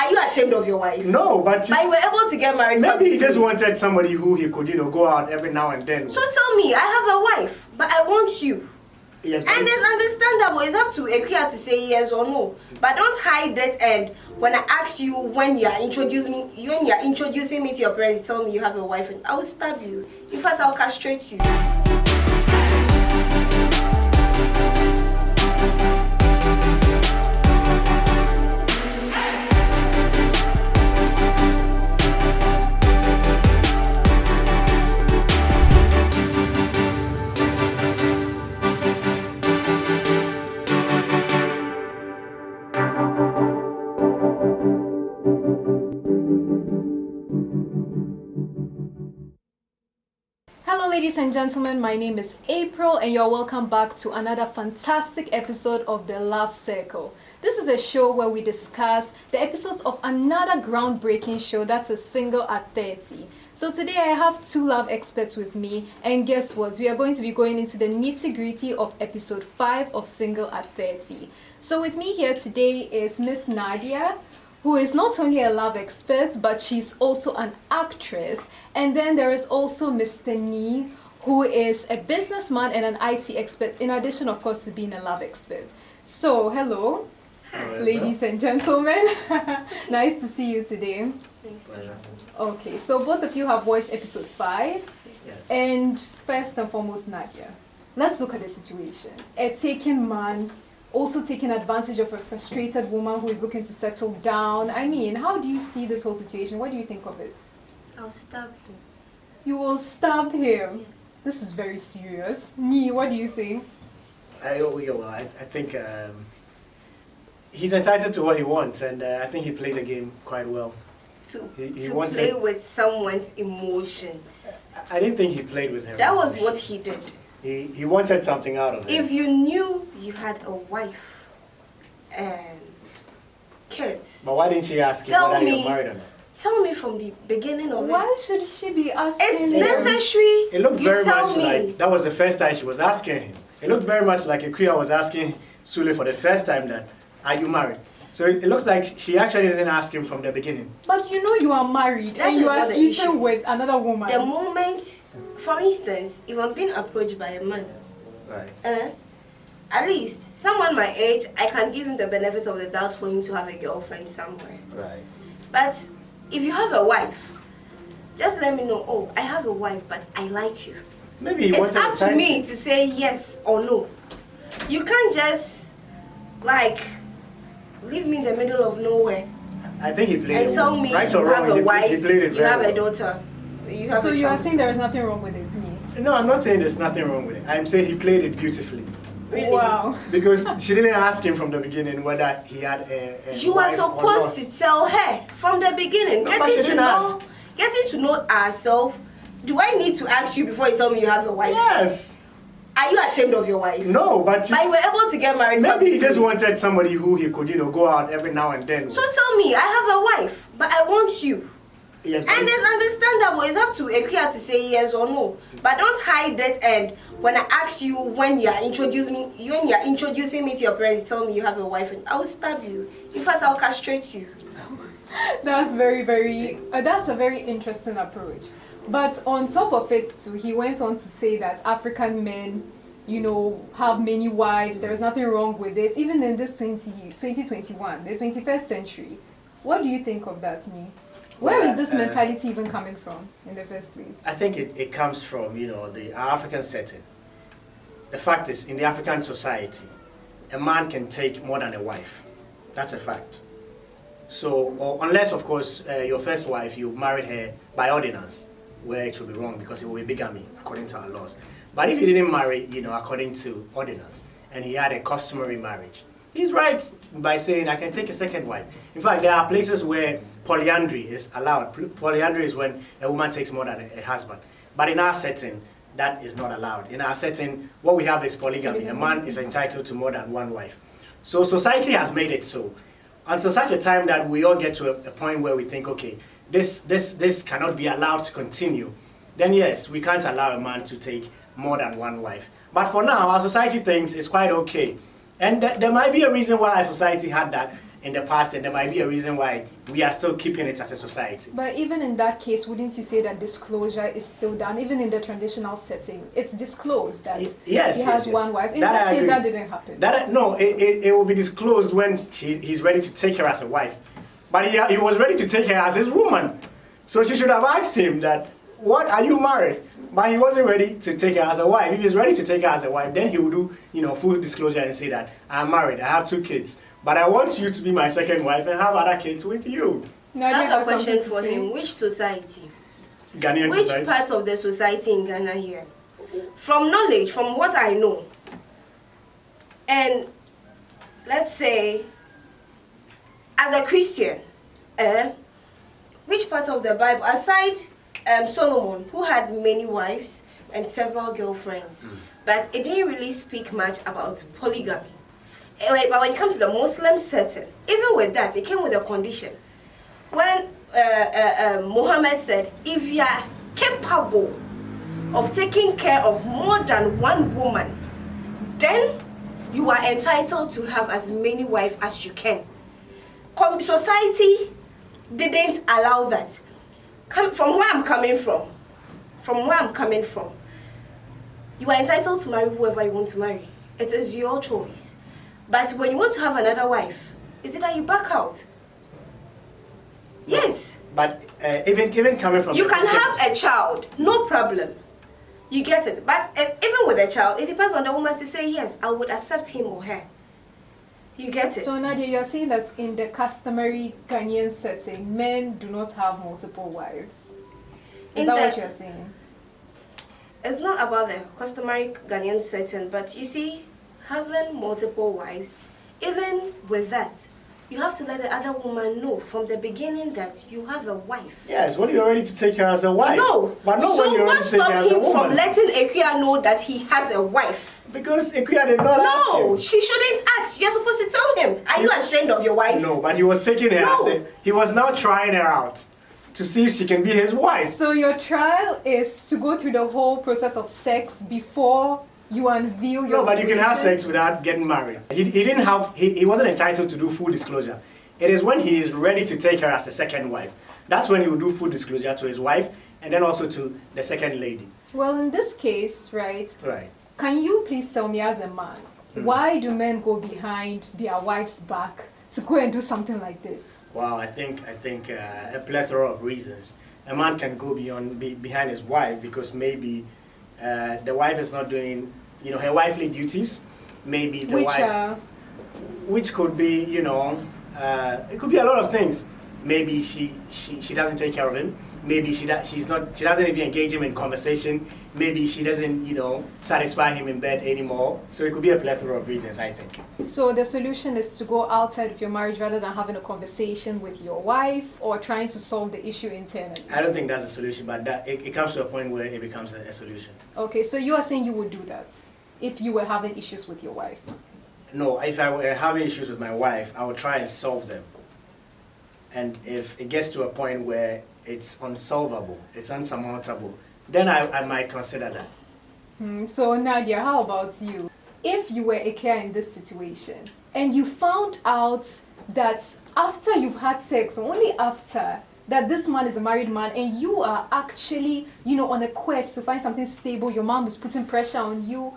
Are you ashamed of your wife? No, but you were able to get married. Maybe he just wanted somebody who he could, go out every now and then. So tell me, I have a wife, but I want you. Yes, and it's understandable. It's up to Ekia to say yes or no. But don't hide that. And when I ask you when you're introducing me to your parents, tell me you have a wife, and I will stab you. In fact, I'll castrate you. Ladies and gentlemen, my name is April and you're welcome back to another fantastic episode of the Love Circle. This is a show where we discuss the episodes of another groundbreaking show that's a Single at 30. So today I have two love experts with me, and guess what? We are going to be going into the nitty-gritty of episode 5 of Single at 30. So with me here today is Miss Nadia, who is not only a love expert, but she's also an actress. And then there is also Mr. Nee, who is a businessman and an IT expert, in addition, of course, to being a love expert. So, hello, ladies and gentlemen. Nice to see you today. Okay, so both of you have watched episode 5. Yes. And first and foremost, Nadia, let's look at the situation. A taken man also taking advantage of a frustrated woman who is looking to settle down. I mean, how do you see this whole situation? What do you think of it? I'll stab him. You will stab him? Yes. This is very serious. Nee, what do you think? I think he's entitled to what he wants, and I think he played the game quite well. To play with someone's emotions. I didn't think he played with her. That was what he did. He wanted something out of it. If you knew you had a wife and kids, but why didn't she ask him whether you're married or not? Tell me from the beginning of Why should she be asking It's him? necessary. It looked very much me. like that was the first time she was asking him. It looked very much like Ikuya was asking Sule for the first time that, are you married? So it looks like she actually didn't ask him from the beginning. But you know you are married That and you are not the sleeping issue. with another woman. The moment, for instance, if I'm being approached by a man, Right. at least someone my age, I can give him the benefit of the doubt for him to have a girlfriend somewhere. Right. But if you have a wife, just let me know, oh, I have a wife, but I like you. Maybe he It's wanted up to me to say yes or no. You can't just, leave me in the middle of nowhere I think he played and it tell well. me Right you or have wrong, a wife, he played it you have very a well. daughter. You have So a you are child. saying there is nothing wrong with it, Nee? No, I'm not saying there's nothing wrong with it. I'm saying he played it beautifully. Really? Wow. Because she didn't ask him from the beginning whether he had a You are wife or not. supposed to tell her from the beginning. No, but she didn't ask. Getting to know ourselves. Do I need to ask you before you tell me you have a wife? Yes. Are you ashamed of your wife? No, but you were able to get married. maybe he just wanted somebody who he could, go out every now and then. So tell me, I have a wife, but I want you. Yes, And it's understandable. It's up to Ekia to say yes or no. But don't hide that. And when I ask you when you're introducing me to your parents, tell me you have a wife, and I will stab you. In fact, I'll castrate you. That's that's a very interesting approach. But on top of it too, he went on to say that African men, have many wives. There is nothing wrong with it. Even in this 2021, the 21st century. What do you think of that, Nee? Where is this mentality even coming from in the first place? I think it comes from, the African setting. The fact is, in the African society, a man can take more than a wife. That's a fact. So, unless, of course, your first wife, you married her by ordinance, where it would be wrong because it would be bigamy, according to our laws. But if you didn't marry, according to ordinance, and he had a customary marriage, he's right by saying, I can take a second wife. In fact, there are places where polyandry is allowed. Polyandry is when a woman takes more than a husband. But in our setting, that is not allowed. In our setting, what we have is polygamy. A man is entitled to more than one wife. So society has made it so. Until such a time that we all get to a point where we think, okay, this cannot be allowed to continue, then yes, we can't allow a man to take more than one wife. But for now, our society thinks it's quite okay. And there might be a reason why our society had that in the past, and there might be a reason why we are still keeping it as a society. But even in that case, wouldn't you say that disclosure is still done? Even in the traditional setting, it's disclosed that he has one wife. In this case, that didn't happen. It will be disclosed when he's ready to take her as a wife. But he was ready to take her as his woman. So she should have asked him that, what, are you married? But he wasn't ready to take her as a wife. If he's ready to take her as a wife, then he would do, full disclosure and say that, I'm married, I have 2 kids. But I want you to be my second wife and have other kids with you. I have a question for him. Which society? Ghanaian society. Which part of the society in Ghana here? From knowledge, from what I know, and let's say, as a Christian, which part of the Bible, aside Solomon, who had many wives and several girlfriends, but it didn't really speak much about polygamy. But when it comes to the Muslim setting, even with that, it came with a condition. When Muhammad said, if you are capable of taking care of more than one woman, then you are entitled to have as many wives as you can. Society didn't allow that. From where I'm coming from, you are entitled to marry whoever you want to marry. It is your choice. But when you want to have another wife, is it that you back out? Yes. But even coming from... You can have a child, no problem. You get it. But even with a child, it depends on the woman to say, yes, I would accept him or her. You get it. So Nadia, you're saying that in the customary Ghanaian setting, men do not have multiple wives. Is that what you're saying? It's not about the customary Ghanaian setting, but you see, having multiple wives, even with that, you have to let the other woman know from the beginning that you have a wife. Yes, when you're ready to take her as a wife. No. But not so when you're ready to take her as a woman. what stopped him from letting Equia know that he has a wife? Because Equia did not ask him. No, she shouldn't ask. You're supposed to tell him. Are you ashamed of your wife? No, but he was taking her as a... He was now trying her out to see if she can be his wife. So your trial is to go through the whole process of sex before you unveil your situation? No, but you can have sex without getting married. He wasn't entitled to do full disclosure. It is when he is ready to take her as a second wife. That's when he will do full disclosure to his wife and then also to the second lady. Well, in this case, right? Right. Can you please tell me as a man, why do men go behind their wife's back to go and do something like this? Wow, I think a plethora of reasons. A man can go behind his wife because maybe the wife is not doing, her wifely duties. Maybe the wife, which could be, it could be a lot of things. Maybe she doesn't take care of him. Maybe she doesn't even engage him in conversation. Maybe she doesn't, satisfy him in bed anymore. So it could be a plethora of reasons, I think. So the solution is to go outside of your marriage rather than having a conversation with your wife or trying to solve the issue internally? I don't think that's a solution, but it comes to a point where it becomes a solution. Okay, so you are saying you would do that if you were having issues with your wife? No, if I were having issues with my wife, I would try and solve them. And if it gets to a point where it's unsolvable, it's unsurmountable, then I might consider that. So Nadia, how about you? If you were Ikea in this situation and you found out that after you've had sex, only after, that this man is a married man and you are actually, on a quest to find something stable, your mom is putting pressure on you,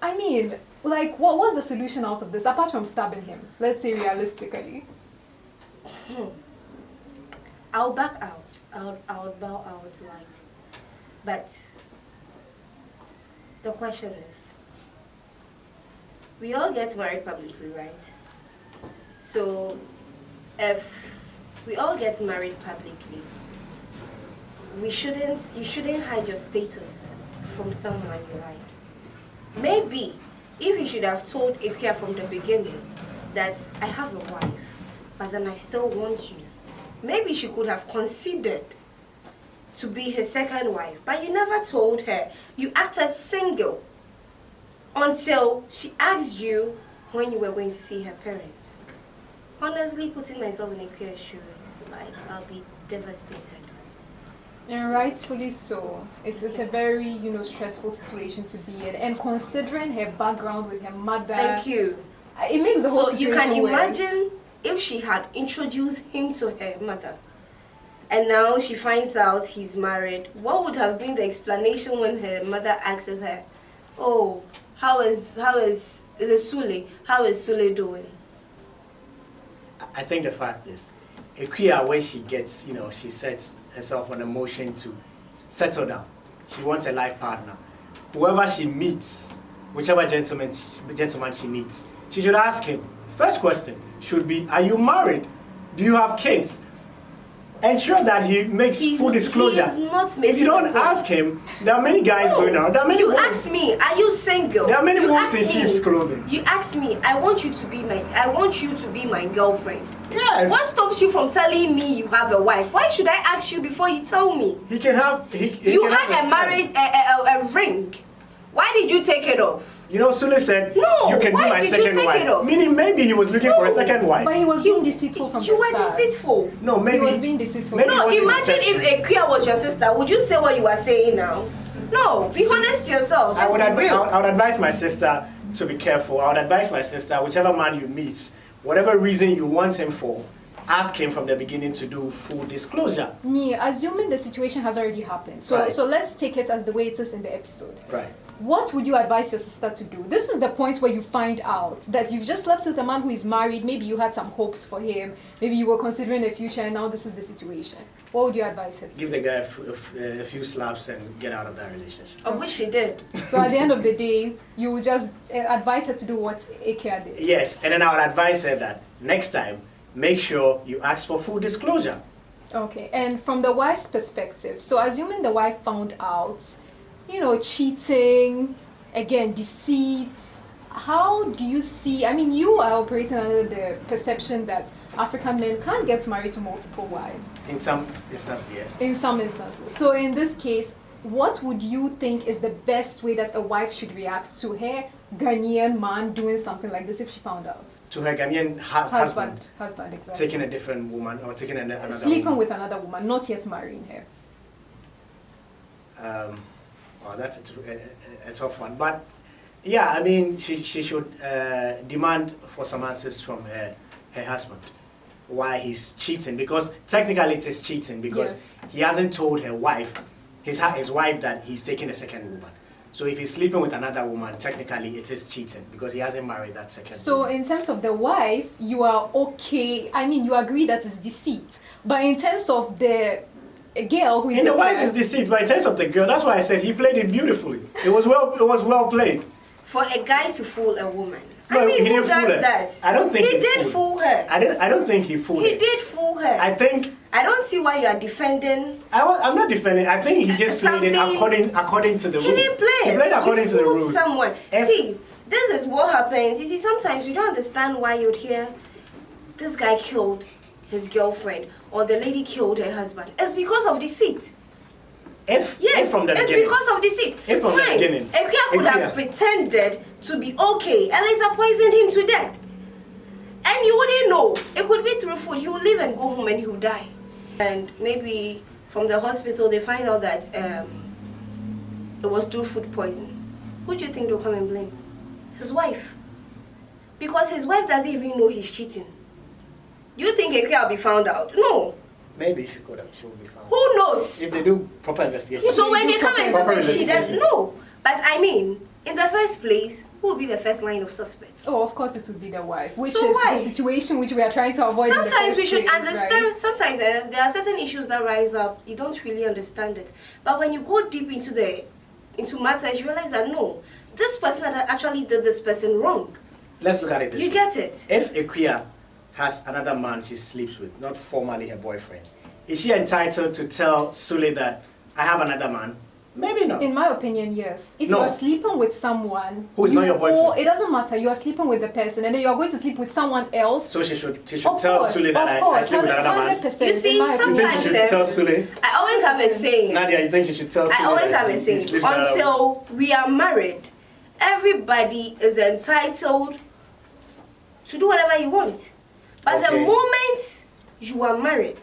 I mean, like, what was the solution out of this, apart from stabbing him? Let's say realistically. I'll back out. I'll bow out, but the question is, we all get married publicly, right? So if we all get married publicly, you shouldn't hide your status from someone you like. Maybe if you should have told Ikea from the beginning that I have a wife, but then I still want you, maybe she could have considered to be his second wife, but you never told her. You acted single until she asked you when you were going to see her parents. Honestly, putting myself in Ikea's shoes, I'll be devastated. And rightfully so. It's a very, stressful situation to be in. And considering her background with her mother. Thank you. It makes the whole situation So you can worse. imagine if she had introduced him to her mother, and now she finds out he's married, what would have been the explanation when her mother asks her, "Oh, is it Sule? How is Sule doing?" I think the fact is, Equia, when she gets, she sets herself on a motion to settle down. She wants a life partner. Whoever she meets, whichever gentleman she meets, she should ask him. First question should be, are you married? Do you have kids? Ensure that he makes full disclosure. He's not making if you don't ask him, there are many guys going out. There are many you wolves. ask me, are you single? There are many you wolves in sheep's clothing. You ask me, I want you to be my girlfriend. Yes. What stops you from telling me you have a wife? Why should I ask you before you tell me? He can have. You had a marriage a ring. Why did you take it off? Sule said, no, you can be my second wife. Meaning maybe he was looking for a second wife. But he was being deceitful from the start. You were deceitful. No, maybe. He was being deceitful. No, imagine if Equia was your sister. Would you say what you are saying now? No, be honest to yourself. Just I would advise my sister to be careful. I would advise my sister, whichever man you meet, whatever reason you want him for, ask him from the beginning to do full disclosure. Assuming the situation has already happened. So let's take it as the way it is in the episode. Right. What would you advise your sister to do? This is the point where you find out that you've just slept with a man who is married. Maybe you had some hopes for him. Maybe you were considering a future, and now this is the situation. What would you advise her to do? Give the guy a few slaps and get out of that relationship. Of which she did. So at the end of the day, you would just advise her to do what Ekia did. Yes, and then I would advise her that next time, make sure you ask for full disclosure. Okay, and from the wife's perspective, so assuming the wife found out, cheating, again, deceit, how do you see, you are operating under the perception that African men can't get married to multiple wives. In some instances, yes. In some instances. So in this case, what would you think is the best way that a wife should react to her Ghanaian man doing something like this if she found out? To her Ghanaian husband. Husband, exactly. Taking a different woman or taking another Sleeping woman. with another woman, not yet marrying her. That's a tough one. But yeah, she should demand for some answers from her husband why he's cheating, because technically it is cheating because he hasn't told her wife, his wife, that he's taking a second woman. So if he's sleeping with another woman, technically it is cheating because he hasn't married that second woman. So in terms of the wife, you are okay. You agree that it's deceit. But in terms of the girl who is the wife is deceit, but in terms of the girl, that's why I said he played it beautifully. It was well played. For a guy to fool a woman. No, he didn't who does fool her. that? I don't think he did fool her. I don't think he fooled her. He did fool her. I don't see why you are defending. I'm not defending. I think he just played it according to the rules. He didn't play. He played according to the rules. Someone. See, this is what happens. You see, sometimes you don't understand why you'd hear this guy killed his girlfriend or the lady killed her husband. It's because of deceit. It's because of deceit. Fine. Equia could have pretended to be okay and later poisoned him to death. And you wouldn't know. It could be through food. He will live and go home and he will die. And maybe from the hospital they find out that it was through food poisoning. Who do you think they'll come and blame? His wife. Because his wife doesn't even know he's cheating. You think Equia will be found out? No. Maybe she will be found. Who knows? If they do proper investigation. So when they come and say she doesn't know. But in the first place, who will be the first line of suspects? Oh, of course it would be the wife, which is the situation which we are trying to avoid. Sometimes we should understand, right? Sometimes there are certain issues that rise up, you don't really understand it. But when you go deep into matters, you realize that no, this person actually did this person wrong. Let's look at it this way. You get it? If Equia has another man she sleeps with, not formally her boyfriend, is she entitled to tell Sule that I have another man? Maybe not. In my opinion, yes. If you are sleeping with someone who is not your boyfriend, it doesn't matter. You are sleeping with the person, and then you are going to sleep with someone else. So she should tell Sule that I sleep with another man. You see, sometimes she should tell Sule. I always have a saying. Nadia, you think she should tell Sule? I always have a saying. Until we are married, everybody is entitled to do whatever you want. But the moment you are married,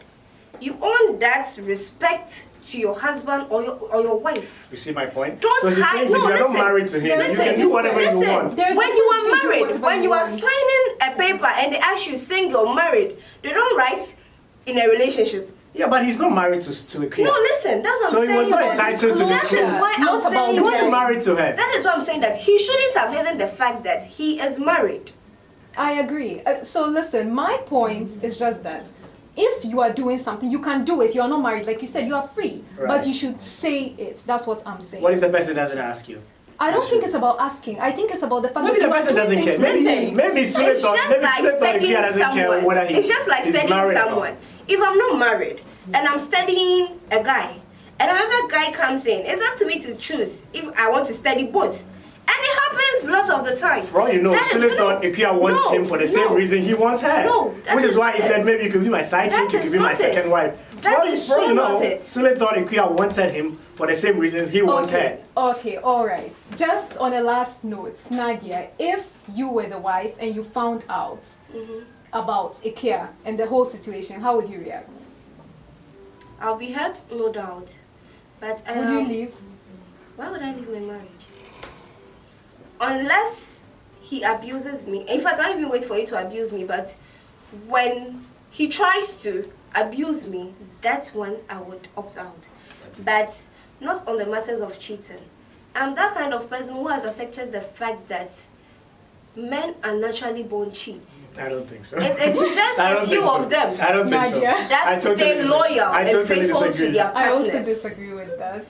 you own that respect to your husband or your wife. You see my point? Don't so hide. If you're not married to him, you can do whatever you want. When you are married, when you are signing a paper and they ask you single, married, they don't write in a relationship. Yeah, but he's not married to a queen. No, listen, that's what I'm saying. So he was not entitled to That this. is why I'm saying he wasn't married to her. That is why I'm saying that he shouldn't have hidden the fact that he is married. I agree. So listen, my point is just that if you are doing something, you can do it. You are not married, like you said, you are free. Right. But you should say it. That's what I'm saying. What if the person doesn't ask you? I don't think it's about asking. I think it's about the fact Maybe that the person doesn't care. Maybe it's just like studying someone. It's just like studying someone. If I'm not married and I'm studying a guy, and another guy comes in, it's up to me to choose if I want to study both. And it happens lots of the time. For all you know, Sule thought Ikuya wants him for the same reason he wants her. No, which is why he said maybe you could be my side chick, you could be my second wife. That is so not it. Sule thought Ikuya wanted him for the same reasons he wants her. Okay, alright. Just on a last note, Nadia, if you were the wife and you found out about Ikuya and the whole situation, how would you react? I'll be hurt, no doubt. But would you leave? Why would I leave my marriage? Unless he abuses me. In fact, I don't even wait for you to abuse me, but when he tries to abuse me, that's when I would opt out. But not on the matters of cheating. I'm that kind of person who has accepted the fact that men are naturally born cheats. I don't think so. It's just a few of them. I don't think so. That stay loyal and faithful to their partners. I also disagree with that.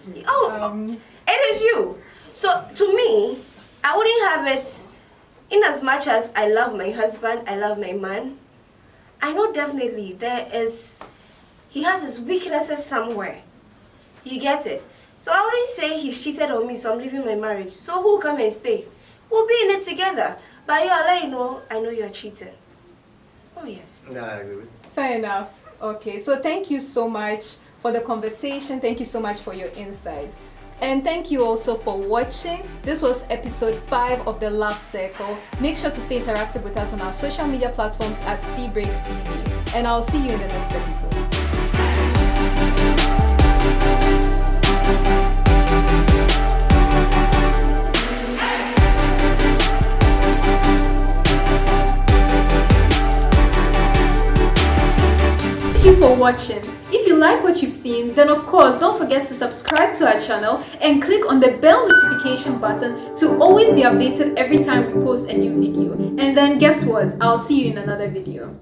It is you. So to me, I wouldn't have it in as much as I love my husband, I love my man. I know definitely he has his weaknesses somewhere. You get it? So I wouldn't say he's cheated on me, so I'm leaving my marriage. So who'll come and stay? We'll be in it together. But I'll let you know, I know you're cheating. Oh yes. No, I agree with you. Fair enough. Okay, so thank you so much for the conversation. Thank you so much for your insight. And thank you also for watching. This was episode 5 of the Love Circle. Make sure to stay interactive with us on our social media platforms at CBreakTV. And I'll see you in the next episode. Thank you for watching. If you like what you've seen, then of course don't forget to subscribe to our channel and click on the bell notification button to always be updated every time we post a new video. And then guess what? I'll see you in another video.